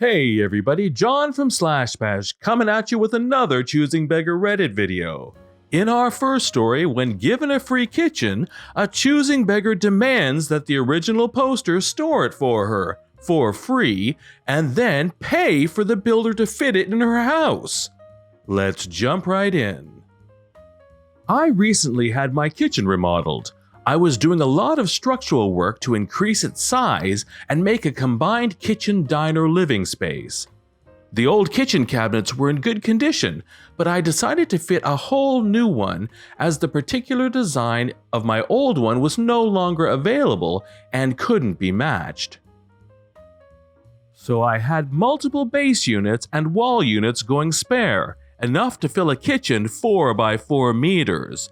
Hey everybody, John from /bash coming at you with another Choosing Beggar Reddit video. In our first story, when given a free kitchen, a choosing beggar demands that the original poster store it for her, for free, and then pay for the builder to fit it in her house. Let's jump right in. I recently had my kitchen remodeled. I was doing a lot of structural work to increase its size and make a combined kitchen diner living space. The old kitchen cabinets were in good condition, but I decided to fit a whole new one as the particular design of my old one was no longer available and couldn't be matched. So I had multiple base units and wall units going spare, enough to fill a kitchen 4 by 4 meters.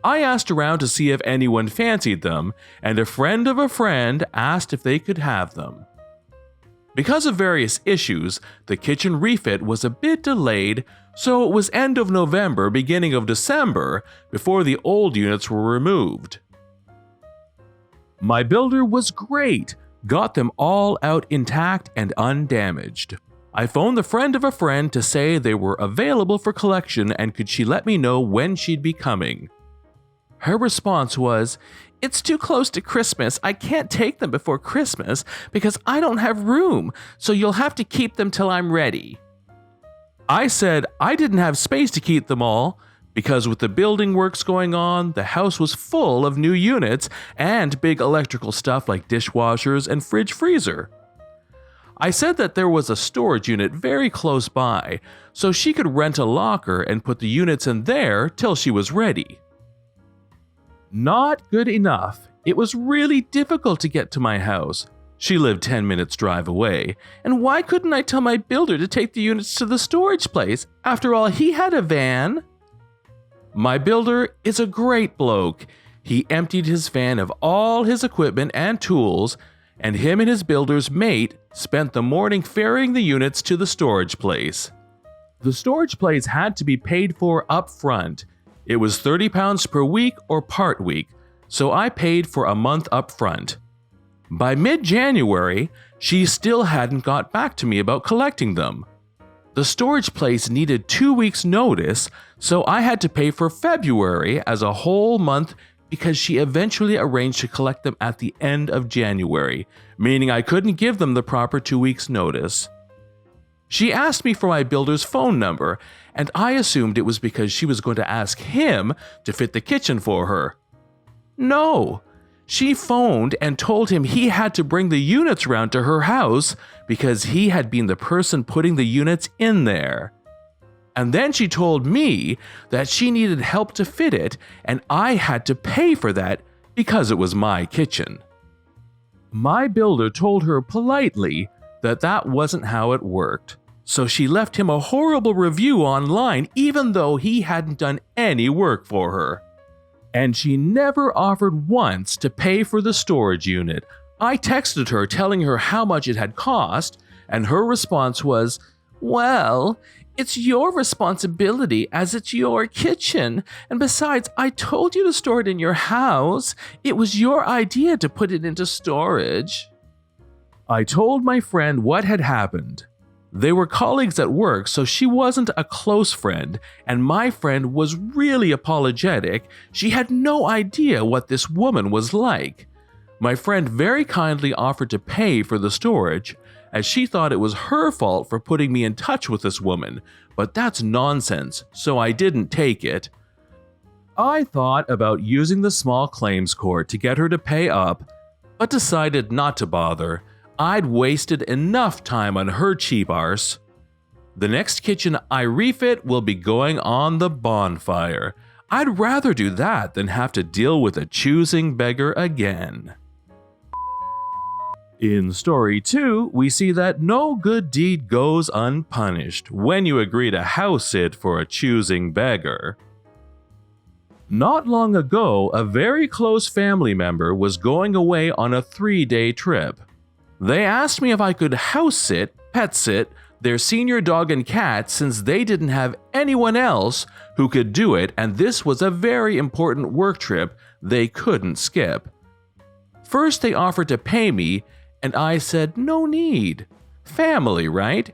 I asked around to see if anyone fancied them, and a friend of a friend asked if they could have them. Because of various issues, the kitchen refit was a bit delayed, so it was end of November, beginning of December, before the old units were removed. My builder was great, got them all out intact and undamaged. I phoned the friend of a friend to say they were available for collection and could she let me know when she'd be coming. Her response was, "It's too close to Christmas. I can't take them before Christmas because I don't have room, so you'll have to keep them till I'm ready." I said I didn't have space to keep them all because with the building works going on, the house was full of new units and big electrical stuff like dishwashers and fridge freezer. I said that there was a storage unit very close by, so she could rent a locker and put the units in there till she was ready. Not good enough. It was really difficult to get to my house. She lived 10 minutes drive away, and why couldn't I tell my builder to take the units to the storage place? After all, he had a van. My builder is a great bloke. He emptied his van of all his equipment and tools, and him and his builder's mate spent the morning ferrying the units to the storage place. The storage place had to be paid for up front. It was £30 per week or part week, so I paid for a month up front. By mid-January, she still hadn't got back to me about collecting them. The storage place needed 2 weeks' notice, so I had to pay for February as a whole month because she eventually arranged to collect them at the end of January, meaning I couldn't give them the proper 2 weeks' notice. She asked me for my builder's phone number, and I assumed it was because she was going to ask him to fit the kitchen for her. No, she phoned and told him he had to bring the units round to her house because he had been the person putting the units in there. And then she told me that she needed help to fit it, and I had to pay for that because it was my kitchen. My builder told her politely that wasn't how it worked, so she left him a horrible review online even though he hadn't done any work for her. And she never offered once to pay for the storage unit. I texted her telling her how much it had cost, and her response was, "Well, it's your responsibility as it's your kitchen, and besides, I told you to store it in your house. It was your idea to put it into storage." I told my friend what had happened. They were colleagues at work, so she wasn't a close friend, and my friend was really apologetic. She had no idea what this woman was like. My friend very kindly offered to pay for the storage, as she thought it was her fault for putting me in touch with this woman, but that's nonsense, so I didn't take it. I thought about using the small claims court to get her to pay up, but decided not to bother. I'd wasted enough time on her cheap arse. The next kitchen I refit will be going on the bonfire. I'd rather do that than have to deal with a choosing beggar again. In story 2, we see that no good deed goes unpunished when you agree to house sit for a choosing beggar. Not long ago, a very close family member was going away on a 3-day trip. They asked me if I could house sit, pet sit, their senior dog and cat since they didn't have anyone else who could do it, and this was a very important work trip they couldn't skip. First, they offered to pay me, and I said no need. Family, right?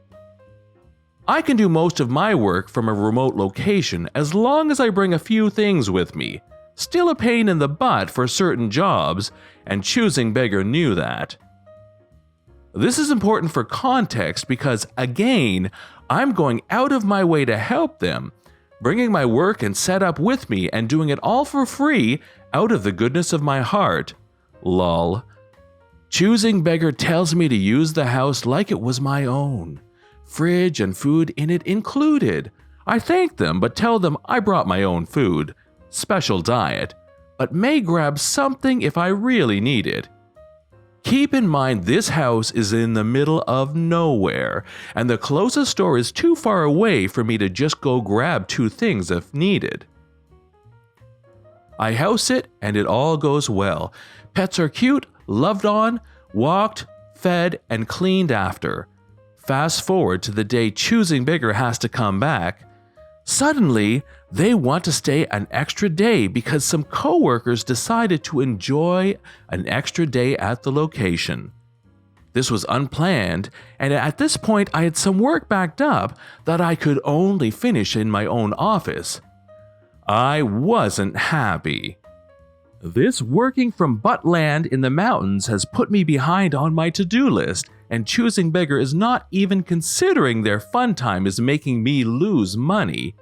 I can do most of my work from a remote location as long as I bring a few things with me. Still a pain in the butt for certain jobs, and Choosing Beggar knew that. This is important for context because, again, I'm going out of my way to help them, bringing my work and setup with me and doing it all for free out of the goodness of my heart. Lol. Choosing Beggar tells me to use the house like it was my own. Fridge and food in it included. I thank them but tell them I brought my own food. Special diet. But may grab something if I really need it. Keep in mind this house is in the middle of nowhere, and the closest store is too far away for me to just go grab 2 things if needed. I house sit and it all goes well. Pets are cute, loved on, walked, fed, and cleaned after. Fast forward to the day Choosing Beggar has to come back. Suddenly, they want to stay an extra day because some coworkers decided to enjoy an extra day at the location. This was unplanned, and at this point I had some work backed up that I could only finish in my own office. I wasn't happy. This working from Buttland in the mountains has put me behind on my to-do list, and Choosing Beggar is not even considering their fun time is making me lose money.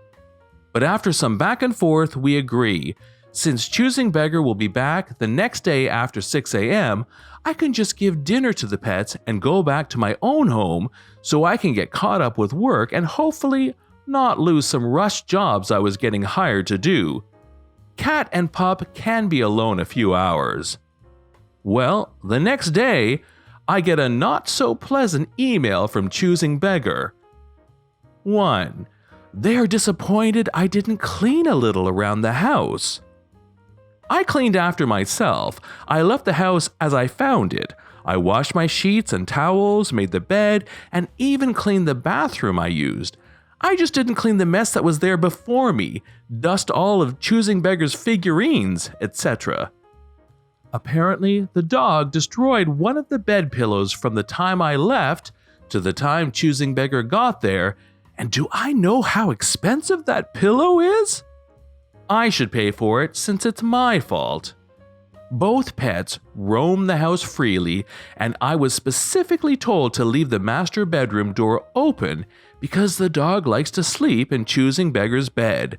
But after some back and forth, we agree. Since Choosing Beggar will be back the next day after 6 a.m., I can just give dinner to the pets and go back to my own home so I can get caught up with work and hopefully not lose some rushed jobs I was getting hired to do. Cat and pup can be alone a few hours. Well, the next day, I get a not-so-pleasant email from Choosing Beggar. 1. They are disappointed I didn't clean a little around the house. I cleaned after myself. I left the house as I found it. I washed my sheets and towels, made the bed, and even cleaned the bathroom I used. I just didn't clean the mess that was there before me, dust all of Choosing Beggar's figurines, etc. Apparently, the dog destroyed one of the bed pillows from the time I left to the time Choosing Beggar got there, and do I know how expensive that pillow is? I should pay for it since it's my fault. Both pets roam the house freely, and I was specifically told to leave the master bedroom door open because the dog likes to sleep in Choosing Beggar's bed.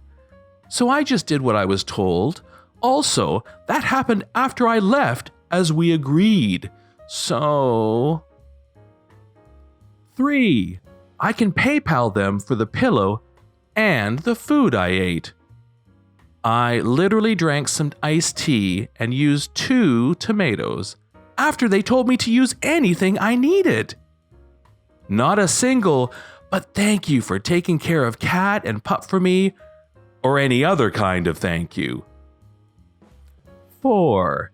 So I just did what I was told. Also, that happened after I left, as we agreed. So... 3. I can PayPal them for the pillow and the food I ate. I literally drank some iced tea and used 2 tomatoes after they told me to use anything I needed. Not a single, but thank you for taking care of cat and pup for me, or any other kind of thank you. 4.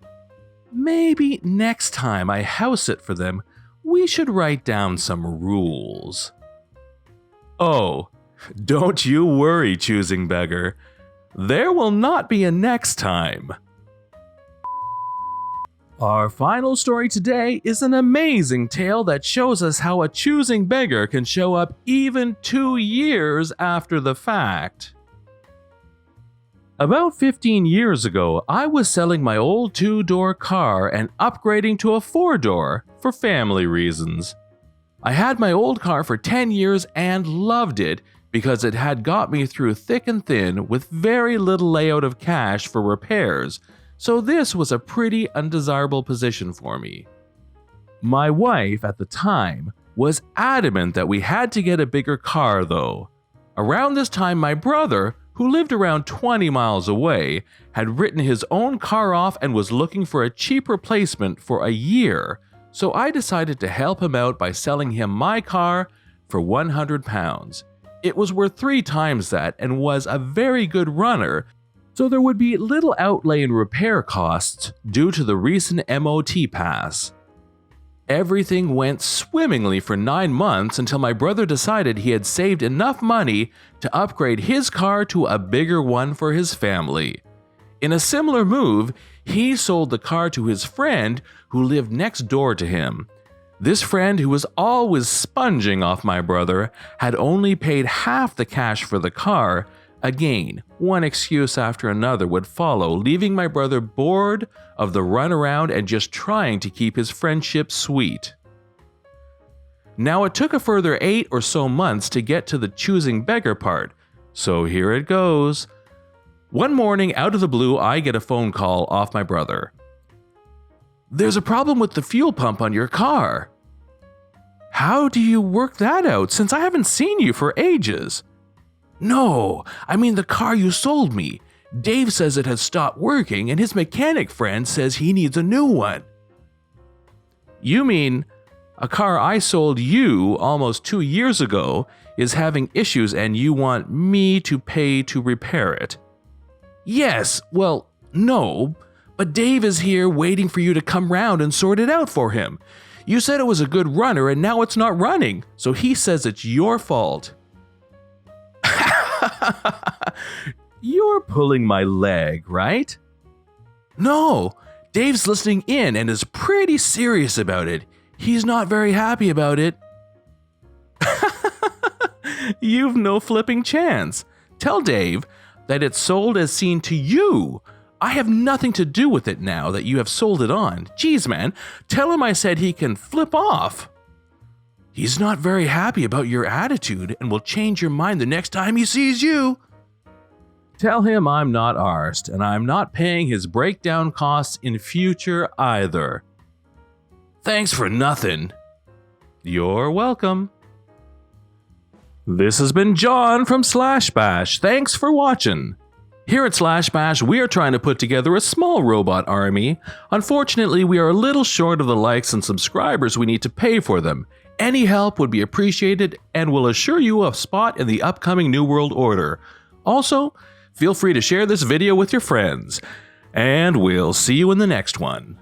Maybe next time I house sit for them, we should write down some rules. Oh, don't you worry, Choosing Beggar. There will not be a next time. Our final story today is an amazing tale that shows us how a Choosing Beggar can show up even 2 years after the fact. About 15 years ago, I was selling my old 2-door car and upgrading to a 4-door for family reasons. I had my old car for 10 years and loved it because it had got me through thick and thin with very little layout of cash for repairs, so this was a pretty undesirable position for me. My wife at the time was adamant that we had to get a bigger car though. Around this time, my brother, who lived around 20 miles away, had written his own car off and was looking for a cheap replacement for a year, so I decided to help him out by selling him my car for £100. It was worth 3 times that and was a very good runner, so there would be little outlay in repair costs due to the recent MOT pass. Everything went swimmingly for 9 months until my brother decided he had saved enough money to upgrade his car to a bigger one for his family. In a similar move, he sold the car to his friend who lived next door to him. This friend who was always sponging off my brother had only paid half the cash for the car. Again, one excuse after another would follow, leaving my brother bored of the runaround and just trying to keep his friendship sweet. Now it took a further 8 or so months to get to the choosing beggar part, so here it goes. One morning, out of the blue, I get a phone call off my brother. "There's a problem with the fuel pump on your car." "How do you work that out since I haven't seen you for ages?" "No, I mean the car you sold me. Dave says it has stopped working and his mechanic friend says he needs a new one." "You mean a car I sold you almost 2 years ago is having issues and you want me to pay to repair it?" "Yes, well, no, but Dave is here waiting for you to come round and sort it out for him. You said it was a good runner and now it's not running, so he says it's your fault." "You're pulling my leg, right?" "No, Dave's listening in and is pretty serious about it. He's not very happy about it." "You've no flipping chance. Tell Dave that it's sold as seen to you. I have nothing to do with it now that you have sold it on. Geez, man, tell him I said he can flip off." "He's not very happy about your attitude and will change your mind the next time he sees you." "Tell him I'm not arsed and I'm not paying his breakdown costs in future either." "Thanks for nothing." "You're welcome." This has been John from Slash Bash. Thanks for watching. Here at Slash Bash, we are trying to put together a small robot army. Unfortunately, we are a little short of the likes and subscribers we need to pay for them. Any help would be appreciated and will assure you a spot in the upcoming New World Order. Also, feel free to share this video with your friends. And we'll see you in the next one.